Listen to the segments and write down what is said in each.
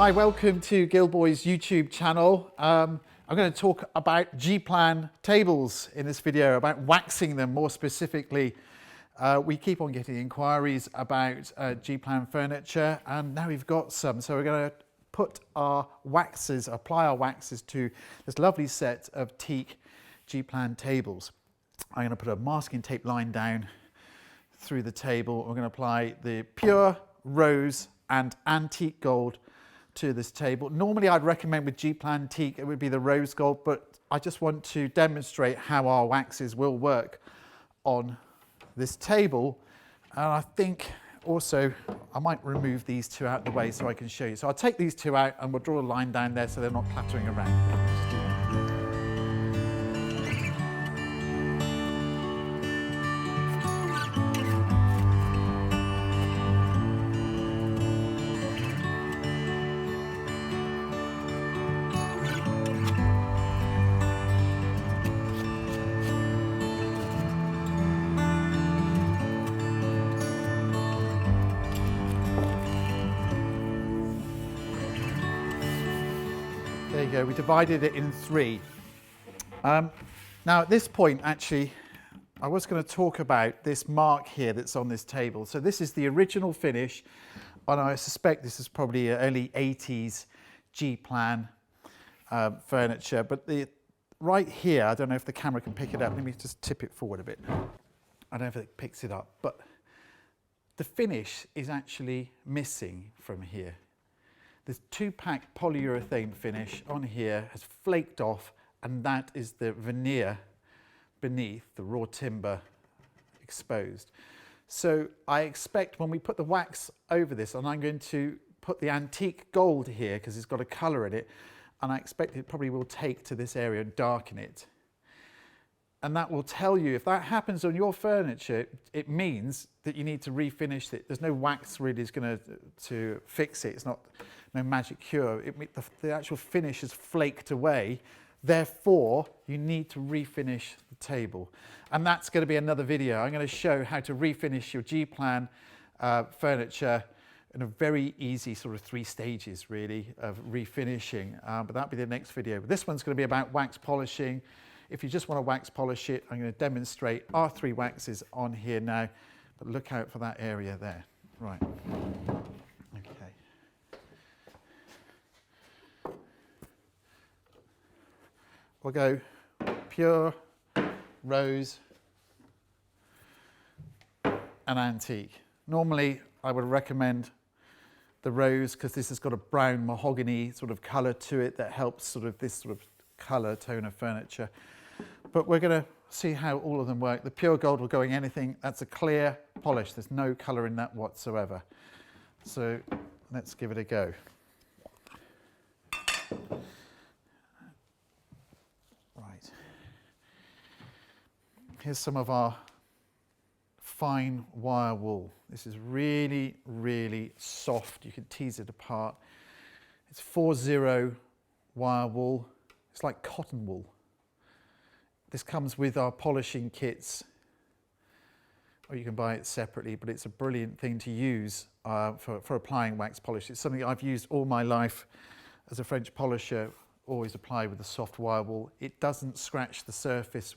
Hi, welcome to Gilboys YouTube channel. I'm going to talk about G-plan tables in this video, about waxing them more specifically. We keep on getting inquiries about G-plan furniture, and now we've got some. So we're going to put our waxes, apply our waxes to this lovely set of Teak G-plan tables. I'm going to put a masking tape line down through the table. We're going to apply the pure rose and antique gold to this table. Normally I'd recommend with G-plan Teak it would be the rose gold, but I just want to demonstrate how our waxes will work on this table. And I think also I might remove these two out of the way so I can show you. So I'll take these two out and we'll draw a line down there so they're not clattering around. There you go, we divided it in three. Now at this point, actually, I was going to talk about this mark here that's on this table. So this is the original finish, and I suspect this is probably early 80s G-plan furniture. But right here, I don't know if the camera can pick it up. Let me just tip it forward a bit. I don't know if it picks it up, but the finish is actually missing from here. This 2-pack polyurethane finish on here has flaked off, and that is the veneer beneath, the raw timber exposed. So I expect when we put the wax over this, and I'm going to put the antique gold here because it's got a colour in it, and I expect it probably will take to this area and darken it. And that will tell you, if that happens on your furniture, it means that you need to refinish it. There's no wax really is going to fix it. It's not no magic cure. The actual finish is flaked away. Therefore, you need to refinish the table. And that's going to be another video. I'm going to show how to refinish your G-plan furniture in a very easy sort of 3 stages really of refinishing. But that'll be the next video. This one's going to be about wax polishing. If you just want to wax polish it, I'm going to demonstrate our 3 waxes on here now, but look out for that area there. Right. Okay. We'll go pure, rose, and antique. Normally, I would recommend the rose because this has got a brown mahogany sort of colour to it that helps sort of this sort of colour tone of furniture. But we're going to see how all of them work. The pure gold will go in anything. That's a clear polish. There's no colour in that whatsoever. So let's give it a go. Right. Here's some of our fine wire wool. This is really, really soft. You can tease it apart. It's 4-0 wire wool. It's like cotton wool. This comes with our polishing kits, or you can buy it separately, but it's a brilliant thing to use for applying wax polish. It's something I've used all my life as a French polisher, always apply with the soft wire wool. It doesn't scratch the surface.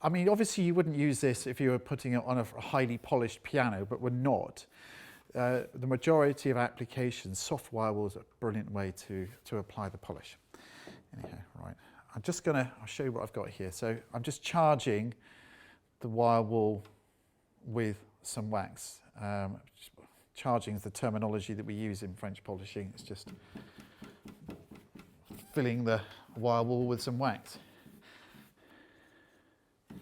I mean, obviously you wouldn't use this if you were putting it on a highly polished piano, but we're not. The majority of applications, soft wire wool is a brilliant way to apply the polish. Anyhow, right. I'll show you what I've got here. So I'm just charging the wire wool with some wax. Charging is the terminology that we use in French polishing. It's just filling the wire wool with some wax. I'm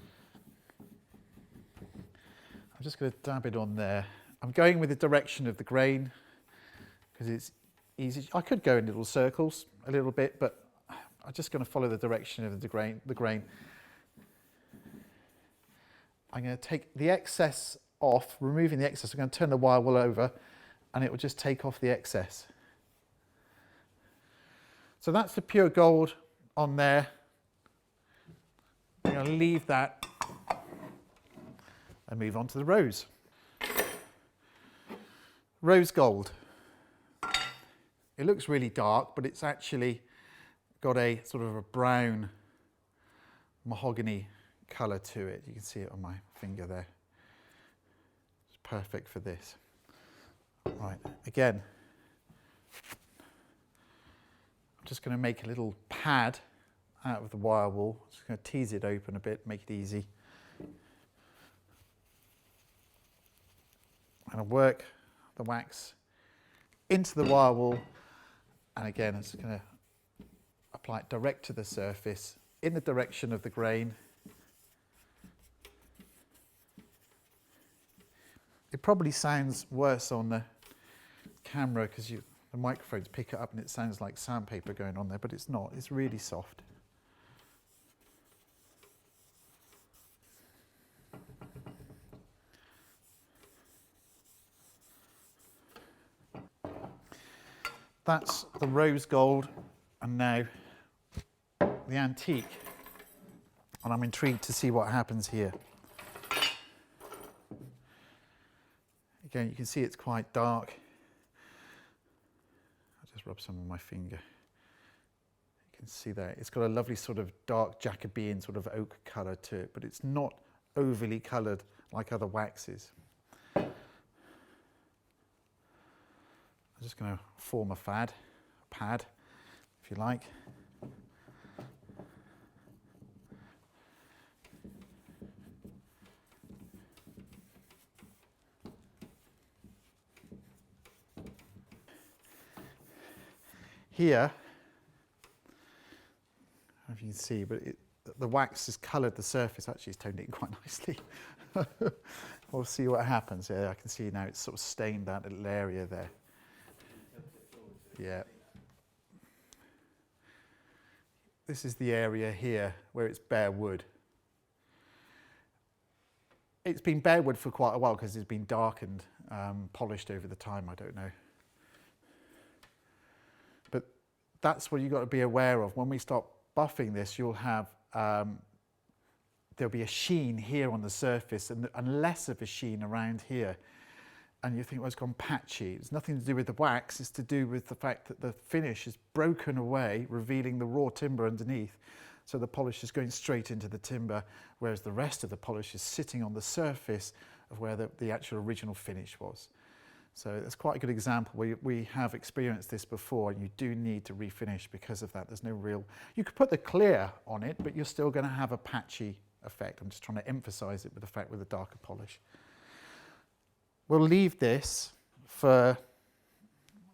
just going to dab it on there. I'm going with the direction of the grain because it's easy. I could go in little circles a little bit, but I'm just going to follow the direction of the grain. I'm going to take the excess off, removing the excess. I'm going to turn the wire wool over and it will just take off the excess. So that's the pure gold on there. I'm going to leave that and move on to the rose. Rose gold. It looks really dark, but it's actually got a sort of a brown mahogany colour to it. You can see it on my finger there. It's perfect for this. Right, again, I'm just going to make a little pad out of the wire wool. Just going to tease it open a bit, make it easy. And I'll work the wax into the wire wool, and again I'm just going to apply it direct to the surface in the direction of the grain. It probably sounds worse on the camera because the microphones pick it up and it sounds like sandpaper going on there, but it's not. It's really soft. That's the rose gold and now the antique, and I'm intrigued to see what happens here. Again, you can see it's quite dark. I'll just rub some on my finger. You can see there, it's got a lovely sort of dark Jacobean sort of oak colour to it, but it's not overly coloured like other waxes. I'm just going to form a pad, if you like. Here, I don't know if you can see, but the wax has coloured the surface. Actually, it's toned it in quite nicely. We'll see what happens. Yeah, I can see now it's sort of stained that little area there. Yeah. This is the area here where it's bare wood. It's been bare wood for quite a while because it's been darkened, polished over the time, I don't know. But that's what you've got to be aware of. When we start buffing this, you'll have, there'll be a sheen here on the surface and less of a sheen around here. And you think, well, it's gone patchy. It's nothing to do with the wax, it's to do with the fact that the finish is broken away, revealing the raw timber underneath. So the polish is going straight into the timber, whereas the rest of the polish is sitting on the surface of where the actual original finish was. So that's quite a good example. We have experienced this before, and you do need to refinish because of that. There's no real... You could put the clear on it, but you're still going to have a patchy effect. I'm just trying to emphasise it with the fact with a darker polish. We'll leave this for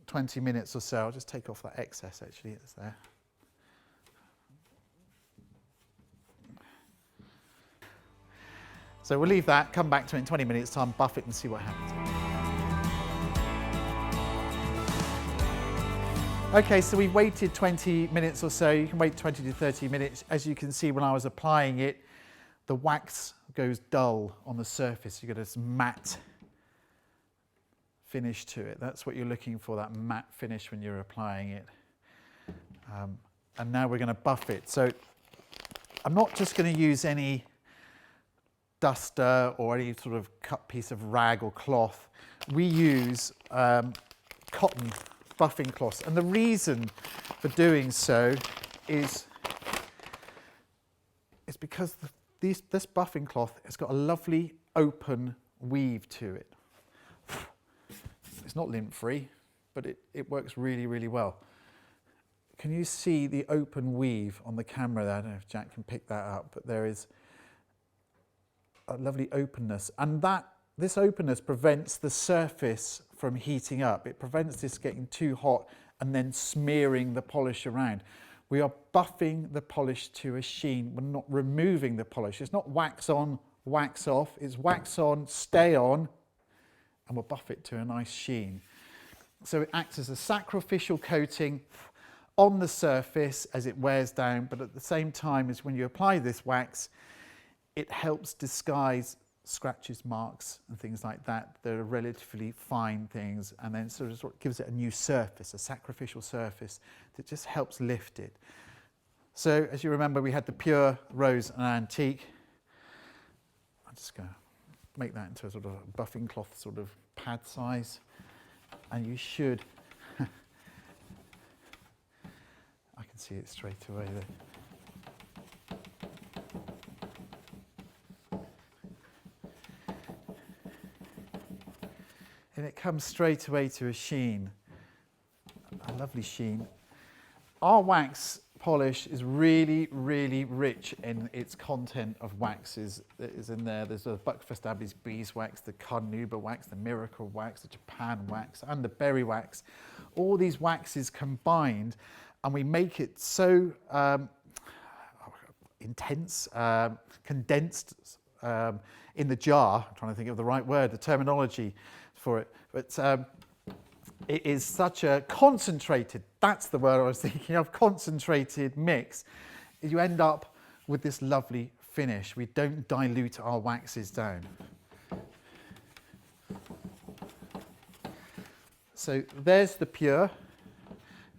20 minutes or so. I'll just take off that excess, actually, that's there. So we'll leave that, come back to it in 20 minutes time, buff it and see what happens. Okay, so we've waited 20 minutes or so. You can wait 20 to 30 minutes. As you can see, when I was applying it, the wax goes dull on the surface. You get this matte finish to it. That's what you're looking for, that matte finish when you're applying it. And now we're going to buff it. So I'm not just going to use any duster or any sort of cut piece of rag or cloth. We use cotton buffing cloths, and the reason for doing so is because this buffing cloth has got a lovely open weave to it. It's not lint free, but it works really, really well. Can you see the open weave on the camera there? I don't know if Jack can pick that up, but there is a lovely openness, and this openness prevents the surface from heating up. It prevents this getting too hot and then smearing the polish around. We are buffing the polish to a sheen. We're not removing the polish. It's not wax on, wax off. It's wax on, stay on, and we'll buff it to a nice sheen. So it acts as a sacrificial coating on the surface as it wears down, but at the same time as when you apply this wax, it helps disguise scratches, marks and things like that. They're relatively fine things, and then sort of gives it a new surface, a sacrificial surface that just helps lift it. So as you remember, we had the pure rose and antique. I'm just going to make that into a sort of buffing cloth sort of pad size, and you should see it straight away there. And it comes straight away to a sheen, a lovely sheen. Our wax polish is really, really rich in its content of waxes that is in there. There's the Buckfast Abbey's beeswax, the Carnauba wax, the Miracle wax, the Japan wax, and the berry wax. All these waxes combined, and we make it so intense, condensed in the jar. I'm trying to think of the right word, the terminology for it. But it is such a concentrated, that's the word I was thinking of, concentrated mix. You end up with this lovely finish. We don't dilute our waxes down. So there's the pure.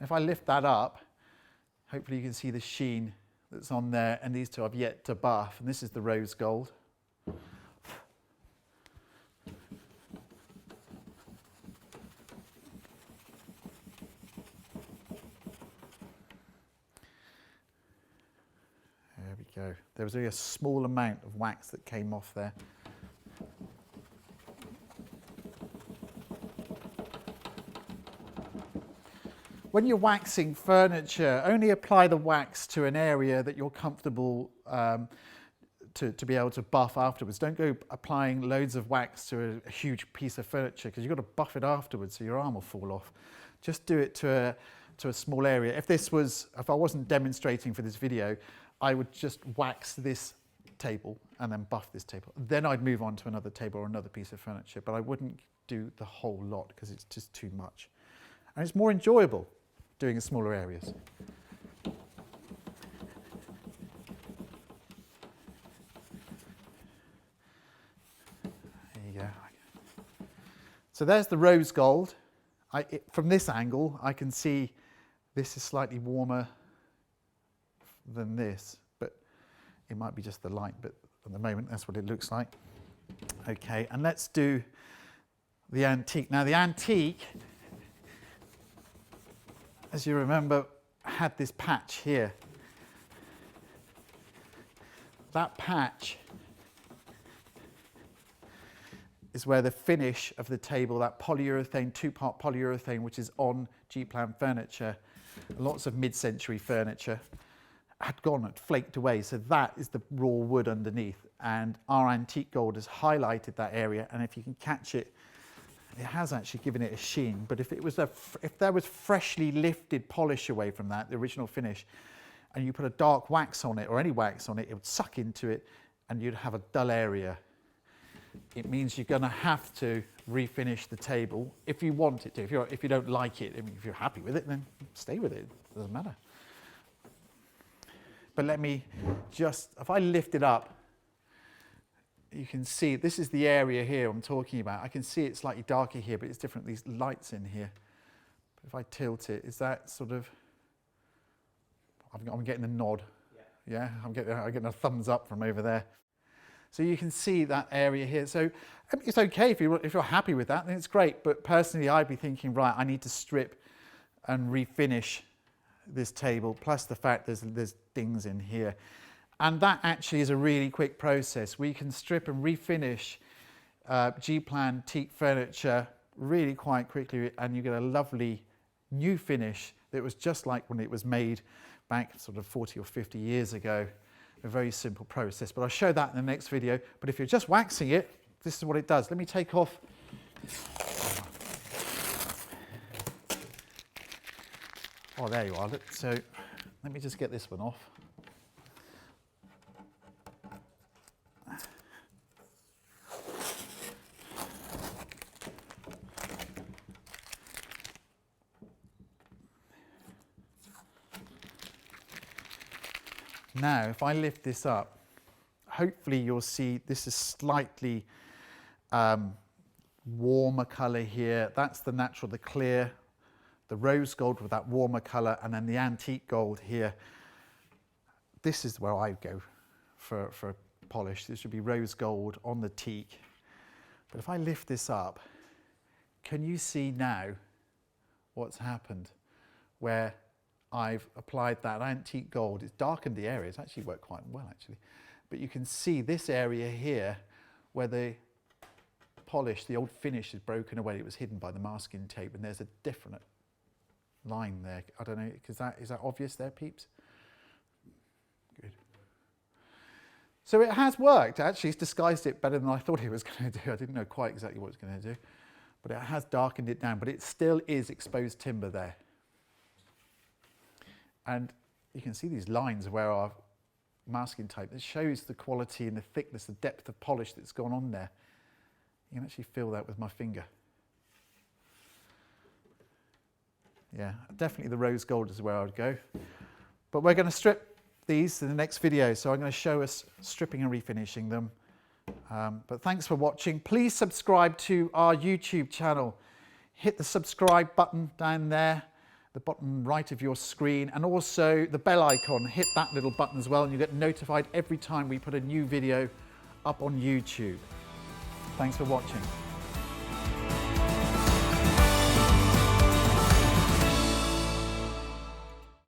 If I lift that up, hopefully you can see the sheen that's on there, and these two I've yet to buff, and this is the rose gold. There we go. There was only a small amount of wax that came off there. When you're waxing furniture, only apply the wax to an area that you're comfortable to be able to buff afterwards. Don't go applying loads of wax to a huge piece of furniture, because you've got to buff it afterwards, so your arm will fall off. Just do it to a small area. If I wasn't demonstrating for this video, I would just wax this table and then buff this table. Then I'd move on to another table or another piece of furniture, but I wouldn't do the whole lot because it's just too much. And it's more enjoyable doing in smaller areas. There you go. So there's the rose gold. From this angle, I can see this is slightly warmer than this, but it might be just the light, but at the moment that's what it looks like. Okay, and let's do the antique. Now the antique, as you remember, had this patch here. That patch is where the finish of the table, that polyurethane, two-part polyurethane, which is on G-plan furniture, lots of mid-century furniture, had flaked away. So that is the raw wood underneath. And our antique gold has highlighted that area. And if you can catch it, it has actually given it a sheen. But if there was freshly lifted polish away from that, the original finish, and you put a dark wax on it or any wax on it, it would suck into it and you'd have a dull area. It means you're going to have to refinish the table if you want it to. If you don't like it, I mean, if you're happy with it, then stay with it. It doesn't matter. But let me just, if I lift it up, you can see this is the area here I'm talking about. I can see it's slightly darker here, but it's different. These lights in here. But if I tilt it, is that sort of? I'm getting a nod. Yeah, I'm getting a thumbs up from over there. So you can see that area here. So it's okay if you're happy with that, then it's great. But personally, I'd be thinking, right, I need to strip and refinish this table. Plus the fact there's dings in here. And that actually is a really quick process. We can strip and refinish G-plan teak furniture really quite quickly, and you get a lovely new finish that was just like when it was made back sort of 40 or 50 years ago. A very simple process, but I'll show that in the next video. But if you're just waxing it, this is what it does. Let me take off. Oh, there you are. So let me just get this one off. Now, if I lift this up, hopefully you'll see this is slightly warmer colour here. That's the natural, the clear, the rose gold with that warmer colour, and then the antique gold here. This is where I go for polish. This should be rose gold on the teak. But if I lift this up, can you see now what's happened? Where I've applied that antique gold. It's darkened the area. It's actually worked quite well, actually. But you can see this area here where the polish, the old finish is broken away. It was hidden by the masking tape, and there's a different line there. I don't know, is that obvious there, peeps? Good. So it has worked, actually. It's disguised it better than I thought it was going to do. I didn't know quite exactly what it was going to do, but it has darkened it down, but it still is exposed timber there. And you can see these lines where our masking tape, it shows the quality and the thickness, the depth of polish that's gone on there. You can actually feel that with my finger. Yeah, definitely the rose gold is where I would go. But we're going to strip these in the next video, so I'm going to show us stripping and refinishing them. But thanks for watching. Please subscribe to our YouTube channel. Hit the subscribe button down there, the bottom right of your screen, and also the bell icon. Hit that little button as well, and you get notified every time we put a new video up on YouTube. Thanks for watching.